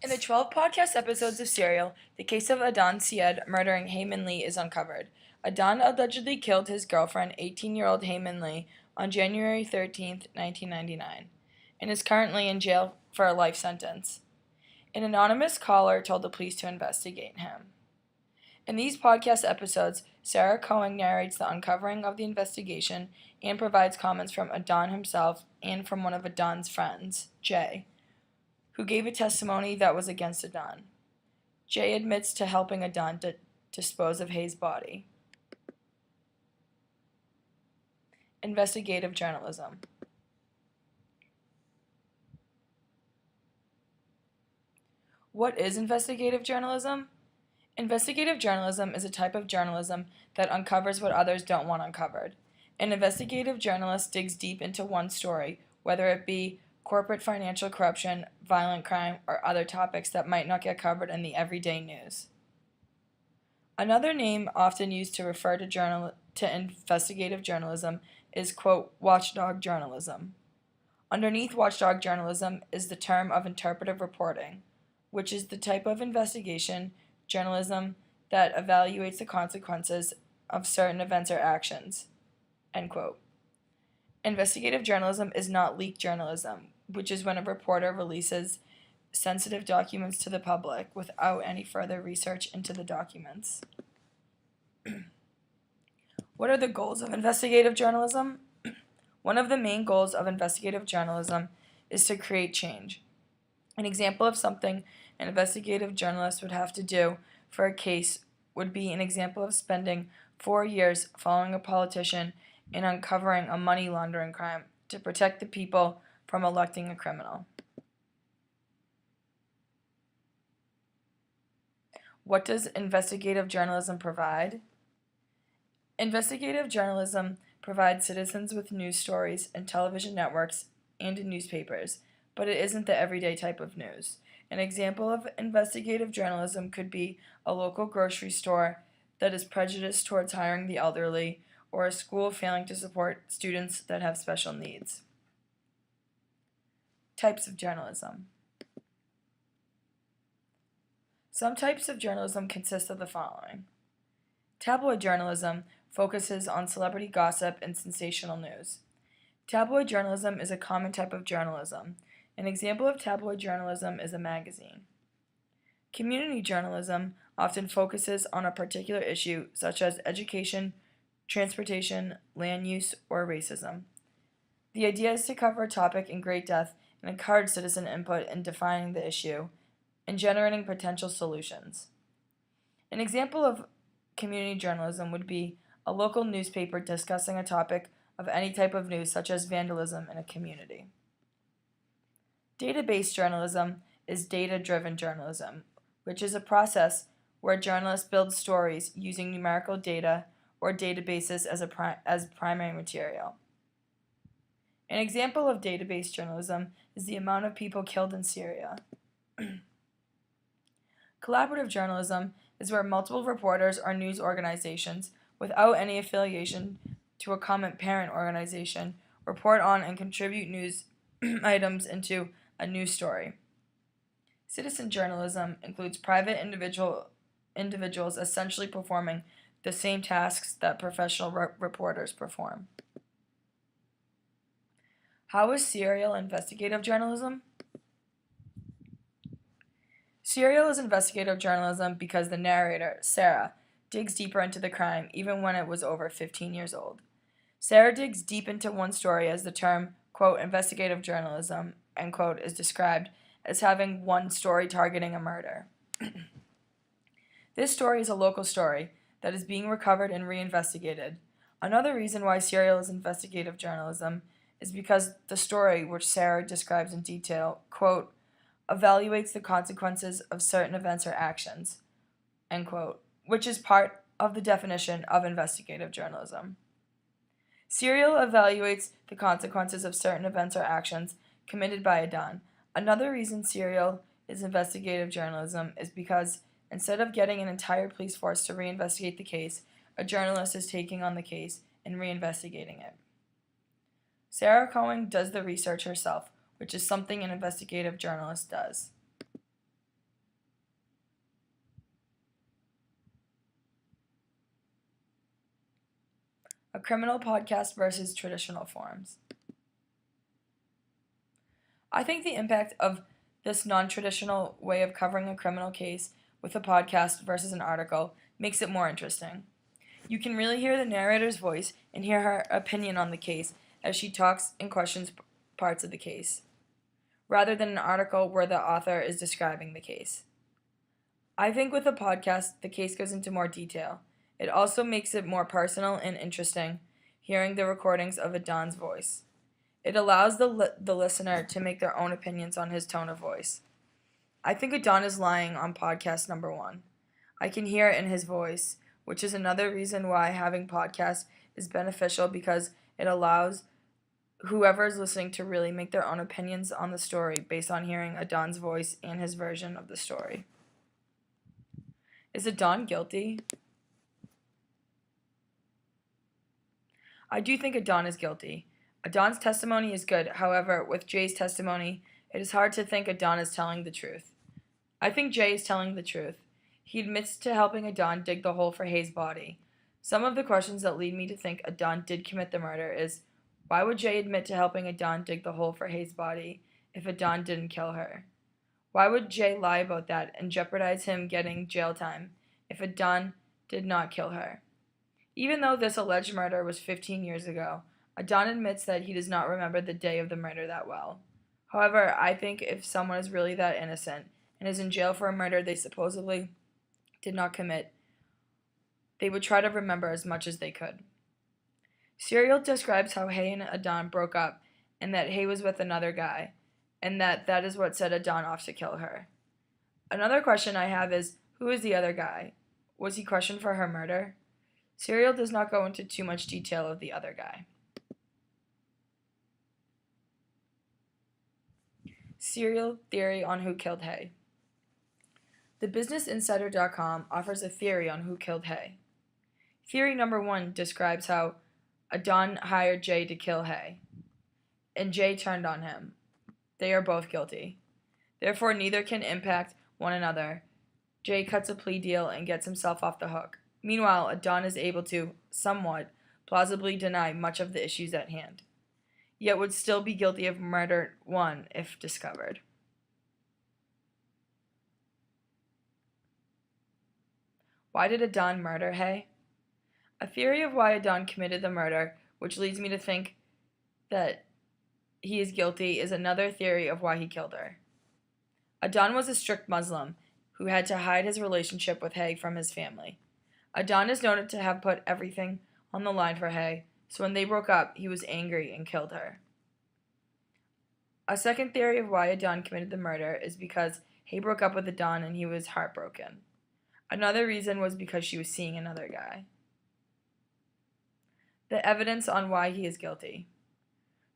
In the 12 podcast episodes of Serial, the case of Adnan Syed murdering Heyman Lee is uncovered. Adnan allegedly killed his girlfriend, 18-year-old Heyman Lee, on January 13, 1999, and is currently in jail for a life sentence. An anonymous caller told the police to investigate him. In these podcast episodes, Sarah Cohen narrates the uncovering of the investigation and provides comments from Adnan himself and from one of Adnan's friends, Jay, who gave a testimony that was against Adnan. Jay admits to helping Adnan to dispose of Hay's body. Investigative journalism. What is investigative journalism? Investigative journalism is a type of journalism that uncovers what others don't want uncovered. An investigative journalist digs deep into one story, whether it be corporate financial corruption, violent crime, or other topics that might not get covered in the everyday news. Another name often used to refer to investigative journalism is, quote, watchdog journalism. Underneath watchdog journalism is the term of interpretive reporting, which is the type of investigation journalism that evaluates the consequences of certain events or actions, end quote. Investigative journalism is not leak journalism, which is when a reporter releases sensitive documents to the public without any further research into the documents. What are the goals of investigative journalism? One of the main goals of investigative journalism is to create change. An example of something an investigative journalist would have to do for a case would be an example of spending 4 years following a politician and uncovering a money laundering crime to protect the people from electing a criminal. What does investigative journalism provide? Investigative journalism provides citizens with news stories in television networks and in newspapers, but it isn't the everyday type of news. An example of investigative journalism could be a local grocery store that is prejudiced towards hiring the elderly, or a school failing to support students that have special needs. Types of journalism. Some types of journalism consist of the following. Tabloid journalism focuses on celebrity gossip and sensational news. Tabloid journalism is a common type of journalism. An example of tabloid journalism is a magazine. Community journalism often focuses on a particular issue, such as education, transportation, land use, or racism. The idea is to cover a topic in great depth and encourage citizen input in defining the issue and generating potential solutions. An example of community journalism would be a local newspaper discussing a topic of any type of news, such as vandalism in a community. Database journalism is data-driven journalism, which is a process where journalists build stories using numerical data or databases as primary material. An example of database journalism is the amount of people killed in Syria. Collaborative journalism is where multiple reporters or news organizations, without any affiliation to a common parent organization, report on and contribute news items into a news story. Citizen journalism includes private individuals essentially performing the same tasks that professional reporters perform. How is serial investigative journalism? Serial is investigative journalism because the narrator, Sarah, digs deeper into the crime even when it was over 15 years old. Sarah digs deep into one story as the term, quote, investigative journalism, end quote, is described as having one story targeting a murder. This story is a local story that is being recovered and reinvestigated. Another reason why serial is investigative journalism is because the story, which Sarah describes in detail, quote, evaluates the consequences of certain events or actions, end quote, which is part of the definition of investigative journalism. Serial evaluates the consequences of certain events or actions committed by Adnan. Another reason serial is investigative journalism is because instead of getting an entire police force to reinvestigate the case, a journalist is taking on the case and reinvestigating it. Sarah Cohen does the research herself, which is something an investigative journalist does. A criminal podcast versus traditional forums. I think the impact of this non-traditional way of covering a criminal case with a podcast versus an article makes it more interesting. You can really hear the narrator's voice and hear her opinion on the case as she talks and questions parts of the case, rather than an article where the author is describing the case. I think with a podcast, the case goes into more detail. It also makes it more personal and interesting hearing the recordings of a Don's voice. It allows the listener to make their own opinions on his tone of voice. I think Adon is lying on podcast number 1. I can hear it in his voice, which is another reason why having podcasts is beneficial because it allows whoever is listening to really make their own opinions on the story based on hearing Adon's voice and his version of the story. Is Adon guilty? I do think Adon is guilty. Adon's testimony is good, however, with Jay's testimony, it is hard to think Adon is telling the truth. I think Jay is telling the truth. He admits to helping Adon dig the hole for Hay's body. Some of the questions that lead me to think Adon did commit the murder is, why would Jay admit to helping Adon dig the hole for Hay's body if Adon didn't kill her? Why would Jay lie about that and jeopardize him getting jail time if Adon did not kill her? Even though this alleged murder was 15 years ago, Adon admits that he does not remember the day of the murder that well. However, I think if someone is really that innocent and is in jail for a murder they supposedly did not commit, they would try to remember as much as they could. Serial describes how Hay and Adon broke up and that Hay was with another guy, and that is what set Adon off to kill her. Another question I have is, who is the other guy? Was he questioned for her murder? Serial does not go into too much detail of the other guy. Serial theory on who killed Hay. The BusinessInsider.com offers a theory on who killed Hay. Theory number 1 describes how Adon hired Jay to kill Hay, and Jay turned on him. They are both guilty. Therefore, neither can impact one another. Jay cuts a plea deal and gets himself off the hook. Meanwhile, Adon is able to, somewhat, plausibly deny much of the issues at hand, yet would still be guilty of murder 1 if discovered. Why did Adon murder Hay? A theory of why Adon committed the murder, which leads me to think that he is guilty, is another theory of why he killed her. Adon was a strict Muslim who had to hide his relationship with Hay from his family. Adon is noted to have put everything on the line for Hay, so when they broke up, he was angry and killed her. A second theory of why Adon committed the murder is because Hay broke up with Adon and he was heartbroken. Another reason was because she was seeing another guy. The evidence on why he is guilty.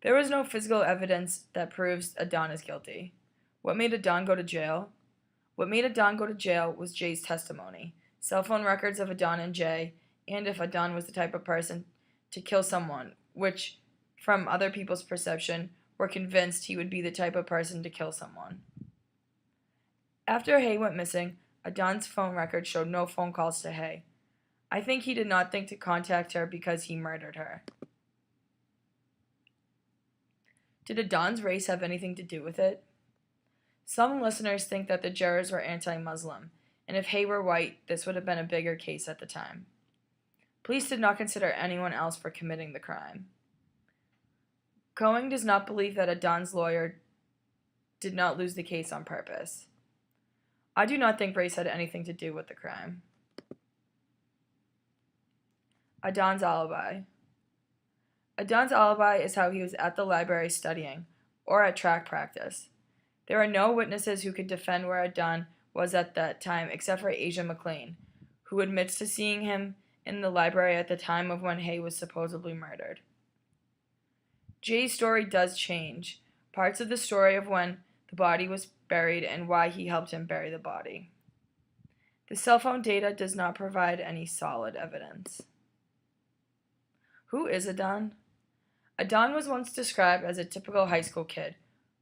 There was no physical evidence that proves Adon is guilty. What made Adon go to jail? What made Adon go to jail was Jay's testimony, cell phone records of Adon and Jay, and if Adon was the type of person to kill someone, which, from other people's perception, were convinced he would be the type of person to kill someone. After Hay went missing, Adon's phone record showed no phone calls to Hay. I think he did not think to contact her because he murdered her. Did Adon's race have anything to do with it? Some listeners think that the jurors were anti-Muslim, and if Hay were white, this would have been a bigger case at the time. Police did not consider anyone else for committing the crime. Cohen does not believe that Adon's lawyer did not lose the case on purpose. I do not think race had anything to do with the crime. Adon's alibi. Adon's alibi is how he was at the library studying, or at track practice. There are no witnesses who could defend where Adon was at that time except for Asia McLean, who admits to seeing him in the library at the time of when Hay was supposedly murdered. Jay's story does change, parts of the story of when the body was buried and why he helped him bury the body. The cell phone data does not provide any solid evidence. Who is Adon? Adon was once described as a typical high school kid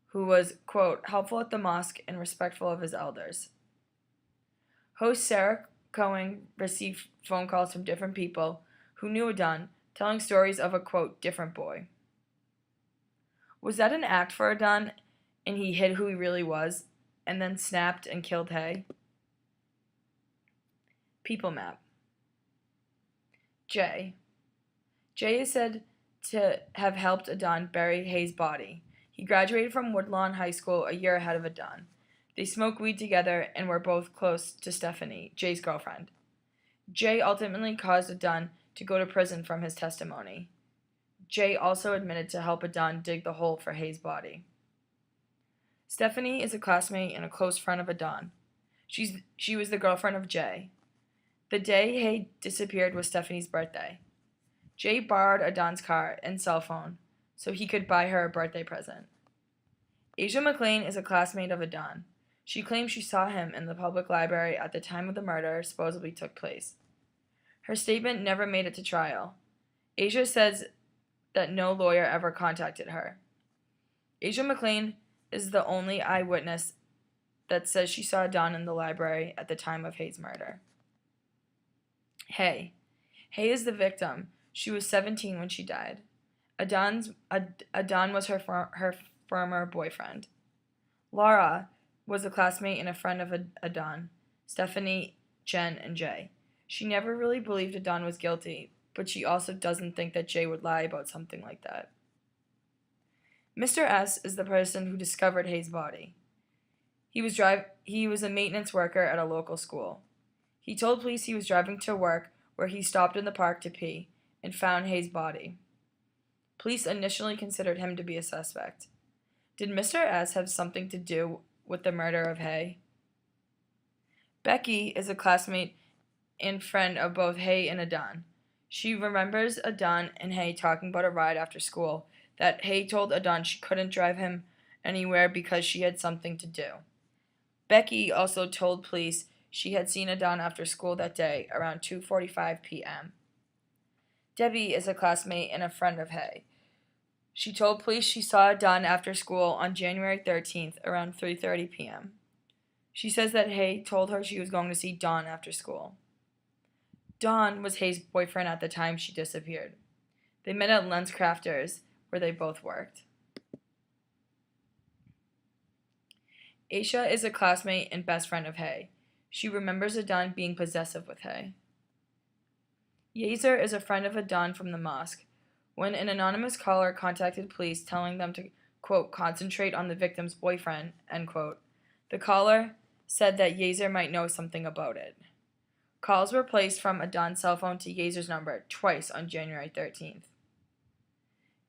who was, quote, helpful at the mosque and respectful of his elders. Host Sarah Cohen received phone calls from different people who knew Adon, telling stories of a, quote, different boy. Was that an act for Adon, and he hid who he really was, and then snapped and killed Hay? People map. Jay. Jay is said to have helped Adon bury Hay's body. He graduated from Woodlawn High School a year ahead of Adon. They smoked weed together and were both close to Stephanie, Jay's girlfriend. Jay ultimately caused Adon to go to prison from his testimony. Jay also admitted to help Adon dig the hole for Hay's body. Stephanie is a classmate and a close friend of Adon. She was the girlfriend of Jay. The day Hay disappeared was Stephanie's birthday. Jay borrowed Adon's car and cell phone so he could buy her a birthday present. Asia McLean is a classmate of Adon. She claims she saw him in the public library at the time of the murder supposedly took place. Her statement never made it to trial. Asia says that no lawyer ever contacted her. Asia McLean is the only eyewitness that says she saw Adon in the library at the time of Hay's murder. Hay. Hay is the victim. She was 17 when she died. Adon was her former boyfriend. Laura was a classmate and a friend of Adon, Stephanie, Jen, and Jay. She never really believed Adon was guilty, but she also doesn't think that Jay would lie about something like that. Mr. S is the person who discovered Hay's body. He was a maintenance worker at a local school. He told police he was driving to work where he stopped in the park to pee and found Hay's body. Police initially considered him to be a suspect. Did Mr. S have something to do with the murder of Hay? Becky is a classmate and friend of both Hay and Adon. She remembers Adon and Hay talking about a ride after school that Hay told Adon she couldn't drive him anywhere because she had something to do. Becky also told police she had seen Adon after school that day around 2:45 p.m. Debbie is a classmate and a friend of Hay. She told police she saw Adon after school on January 13th around 3:30 p.m. She says that Hay told her she was going to see Don after school. Don was Hay's boyfriend at the time she disappeared. They met at Lens Crafters, where they both worked. Aisha is a classmate and best friend of Hay. She remembers Adon being possessive with Hay. Yezer is a friend of Adon from the mosque. When an anonymous caller contacted police telling them to, quote, concentrate on the victim's boyfriend, end quote, the caller said that Yezer might know something about it. Calls were placed from Adon's cell phone to Yezer's number twice on January 13th.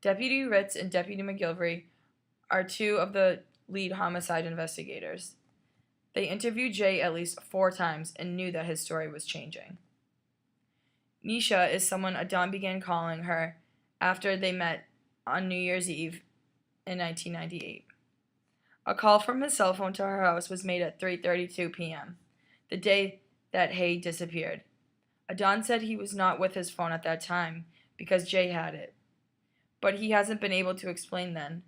Deputy Ritz and Deputy McGilvery are two of the lead homicide investigators. They interviewed Jay at least 4 times and knew that his story was changing. Nisha is someone Adon began calling her after they met on New Year's Eve in 1998. A call from his cell phone to her house was made at 3:32 p.m., the day that Hay disappeared. Adon said he was not with his phone at that time because Jay had it, but he hasn't been able to explain then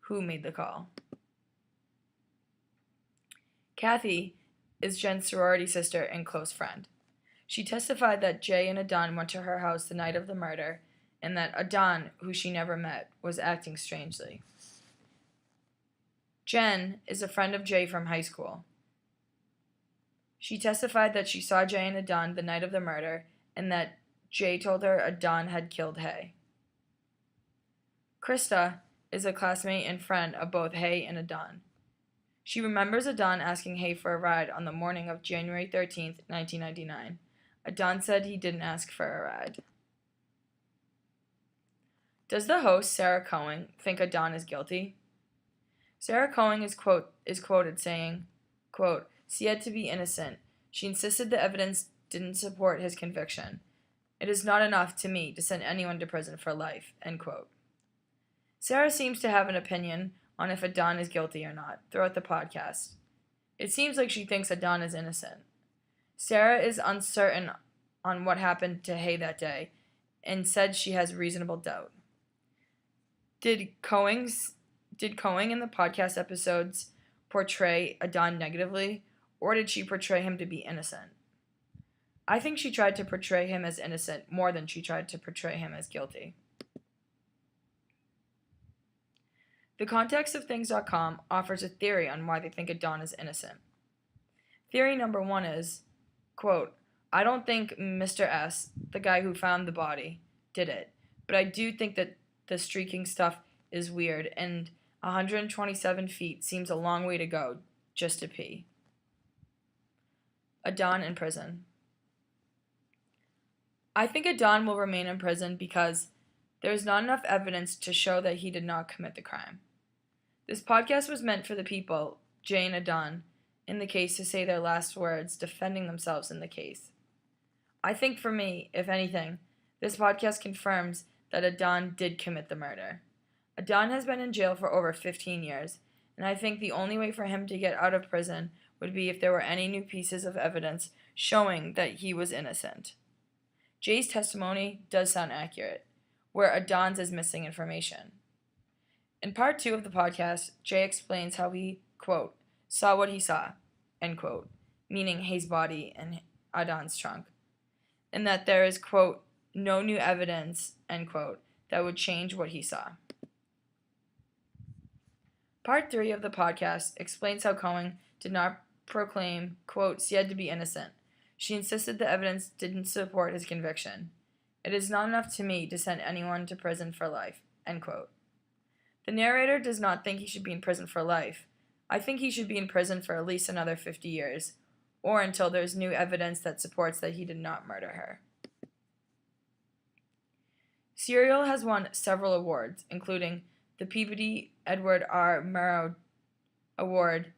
who made the call. Kathy is Jen's sorority sister and close friend. She testified that Jay and Adon went to her house the night of the murder and that Adon, who she never met, was acting strangely. Jen is a friend of Jay from high school. She testified that she saw Jay and Adon the night of the murder and that Jay told her Adon had killed Hay. Krista is a classmate and friend of both Hay and Adon. She remembers Adon asking Hay for a ride on the morning of January 13th, 1999. Adon said he didn't ask for a ride. Does the host, Sarah Cohen, think Adon is guilty? Sarah Cohen is quoted saying, quote, said to be innocent. She insisted the evidence didn't support his conviction. It is not enough to me to send anyone to prison for life, end quote. Sarah seems to have an opinion on if Adon is guilty or not throughout the podcast. It seems like she thinks Adon is innocent. Sarah is uncertain on what happened to Hay that day and said she has reasonable doubt. Did Cohen in the podcast episodes portray Adon negatively, or did she portray him to be innocent? I think she tried to portray him as innocent more than she tried to portray him as guilty. The context of things.com offers a theory on why they think Adon is innocent. Theory number 1 is, quote, I don't think Mr. S, the guy who found the body, did it, but I do think that the streaking stuff is weird, and 127 feet seems a long way to go just to pee. Adon in prison. I think Adon will remain in prison because there is not enough evidence to show that he did not commit the crime. This podcast was meant for the people, Jay and Adon, in the case to say their last words defending themselves in the case. I think for me, if anything, this podcast confirms that Adon did commit the murder. Adon has been in jail for over 15 years, and I think the only way for him to get out of prison would be if there were any new pieces of evidence showing that he was innocent. Jay's testimony does sound accurate, where Adon's is missing information. In part 2 of the podcast, Jay explains how he, quote, saw what he saw, end quote, meaning Hayes' body and Adon's trunk, and that there is, quote, no new evidence, end quote, that would change what he saw. Part 3 of the podcast explains how Cohen did not proclaim, quote, Syed to be innocent. She insisted the evidence didn't support his conviction. It is not enough to me to send anyone to prison for life, end quote. The narrator does not think he should be in prison for life. I think he should be in prison for at least another 50 years, or until there is new evidence that supports that he did not murder her. Serial has won several awards, including the Peabody Edward R. Murrow Award,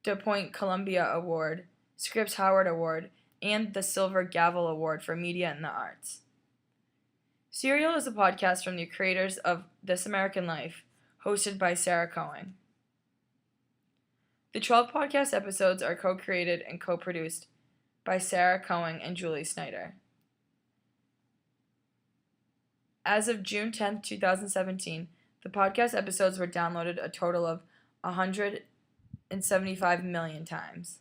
DuPont Columbia Award, Scripps Howard Award, and the Silver Gavel Award for Media and the Arts. Serial is a podcast from the creators of This American Life, hosted by Sarah Cohen. The 12 podcast episodes are co-created and co-produced by Sarah Cohen and Julie Snyder. As of June 10, 2017, the podcast episodes were downloaded a total of 175 million times.